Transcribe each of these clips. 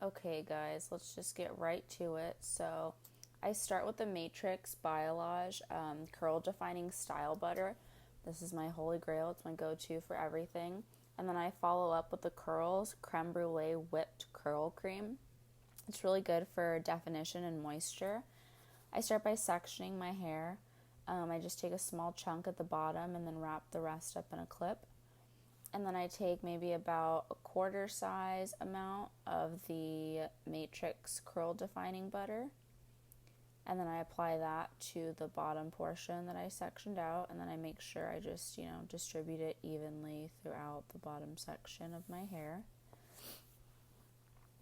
Okay, guys, let's just get right to it. So, I start with the Matrix Biolage Curl Defining Style Butter. This is my holy grail, it's my go to for everything. And then I follow up with the Curls Creme Brulee Whipped Curl Cream. It's really good for definition and moisture. I start by sectioning my hair. I just take a small chunk at the bottom and then wrap the rest up in a clip. And then I take maybe about a quarter size amount of the Matrix Curl Defining Butter. And then I apply that to the bottom portion that I sectioned out. And then I make sure I just, distribute it evenly throughout the bottom section of my hair.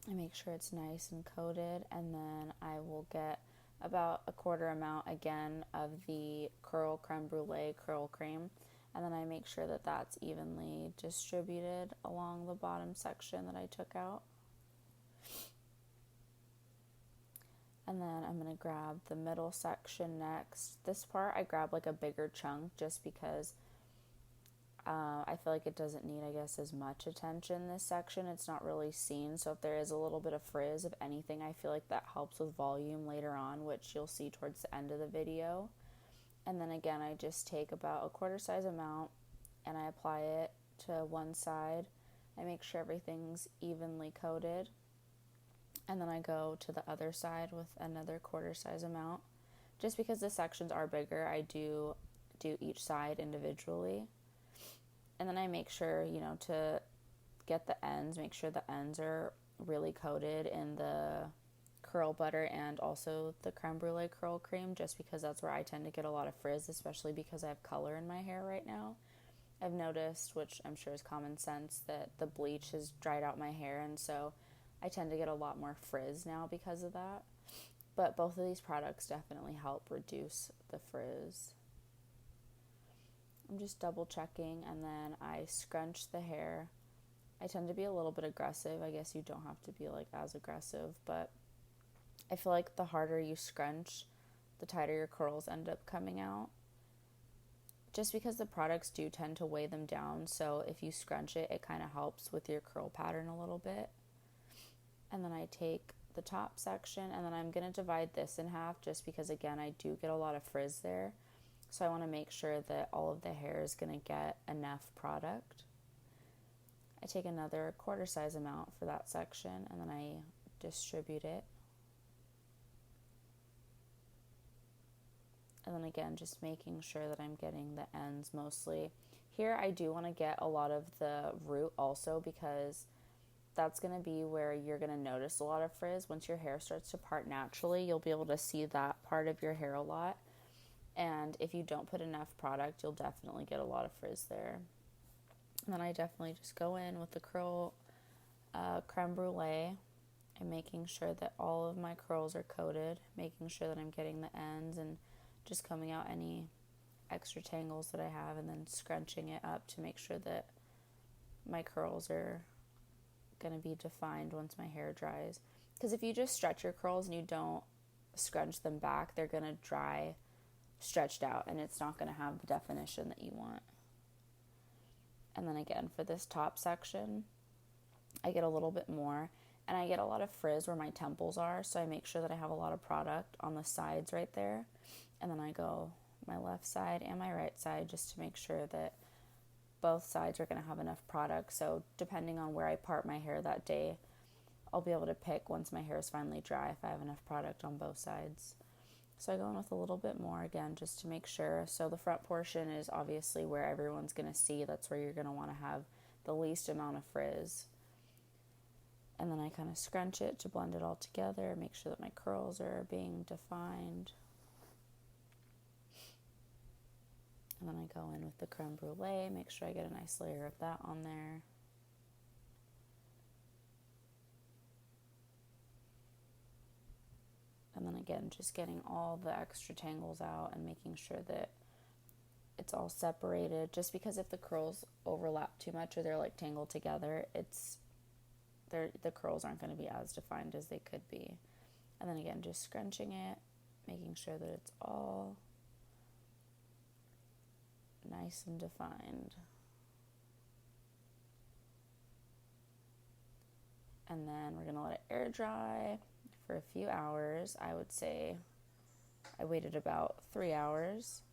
I make sure it's nice and coated. And then I will get about a quarter amount again of the Curl Creme Brulee Curl Cream. And then I make sure that that's evenly distributed along the bottom section that I took out. And then I'm going to grab the middle section next. This part I grab like a bigger chunk just because I feel like it doesn't need, as much attention, this section. It's not really seen, so if there is a little bit of frizz, if anything, I feel like that helps with volume later on, which you'll see towards the end of the video. And then again, I just take about a quarter size amount and I apply it to one side. I make sure everything's evenly coated. And then I go to the other side with another quarter size amount. Just because the sections are bigger, I do each side individually. And then I make sure, to get the ends, make sure the ends are really coated in the curl butter and also the creme brulee curl cream, just because that's where I tend to get a lot of frizz, especially because I have color in my hair right now. I've noticed, which I'm sure is common sense, that the bleach has dried out my hair, and so I tend to get a lot more frizz now because of that. But both of these products definitely help reduce the frizz. I'm just double checking, and then I scrunch the hair. I tend to be a little bit aggressive. I guess you don't have to be like as aggressive, but I feel like the harder you scrunch, the tighter your curls end up coming out. Just because the products do tend to weigh them down, so if you scrunch it, it kind of helps with your curl pattern a little bit. And then I take the top section, and then I'm going to divide this in half just because, again, I do get a lot of frizz there. So I want to make sure that all of the hair is going to get enough product. I take another quarter size amount for that section, and then I distribute it. And then again, just making sure that I'm getting the ends mostly. Here I do want to get a lot of the root also, because that's going to be where you're going to notice a lot of frizz. Once your hair starts to part naturally, you'll be able to see that part of your hair a lot. And if you don't put enough product, you'll definitely get a lot of frizz there. And then I definitely just go in with the curl creme brulee and making sure that all of my curls are coated, making sure that I'm getting the ends and just combing out any extra tangles that I have, and then scrunching it up to make sure that my curls are going to be defined once my hair dries. Because if you just stretch your curls and you don't scrunch them back, they're going to dry stretched out, and it's not going to have the definition that you want. And then again, for this top section, I get a little bit more, and I get a lot of frizz where my temples are, so I make sure that I have a lot of product on the sides right there. And then I go my left side and my right side just to make sure that both sides are going to have enough product. So depending on where I part my hair that day, I'll be able to pick once my hair is finally dry if I have enough product on both sides. So I go in with a little bit more again just to make sure. So the front portion is obviously where everyone's going to see. That's where you're going to want to have the least amount of frizz. And then I kind of scrunch it to blend it all together, make sure that my curls are being defined. And then I go in with the creme brulee, make sure I get a nice layer of that on there. And then again, just getting all the extra tangles out and making sure that it's all separated. Just because if the curls overlap too much or they're like tangled together, the curls aren't going to be as defined as they could be. And then again, just scrunching it, making sure that it's all nice and defined. and then we're gonna let it air dry for a few hours. I would say I waited about 3 hours,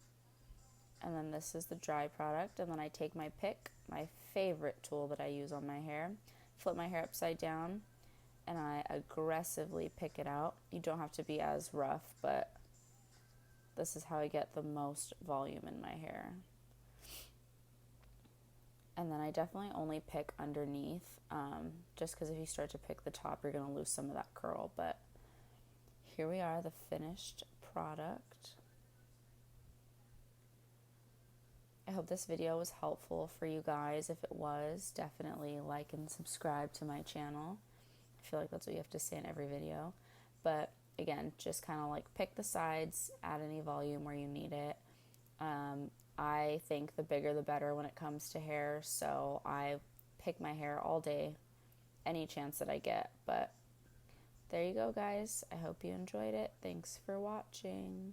and then this is the dry product. And then I take my pick, my favorite tool that I use on my hair, flip my hair upside down, and I aggressively pick it out. You don't have to be as rough, but this is how I get the most volume in my hair. And then I definitely only pick underneath, just because if you start to pick the top, you're going to lose some of that curl. But here we are, the finished product. I hope this video was helpful for you guys. If it was, definitely like and subscribe to my channel. I feel like that's what you have to say in every video. But again, just kind of like pick the sides, add any volume where you need it. I think the bigger the better when it comes to hair, so I pick my hair all day, any chance that I get. But there you go, guys. I hope you enjoyed it. Thanks for watching.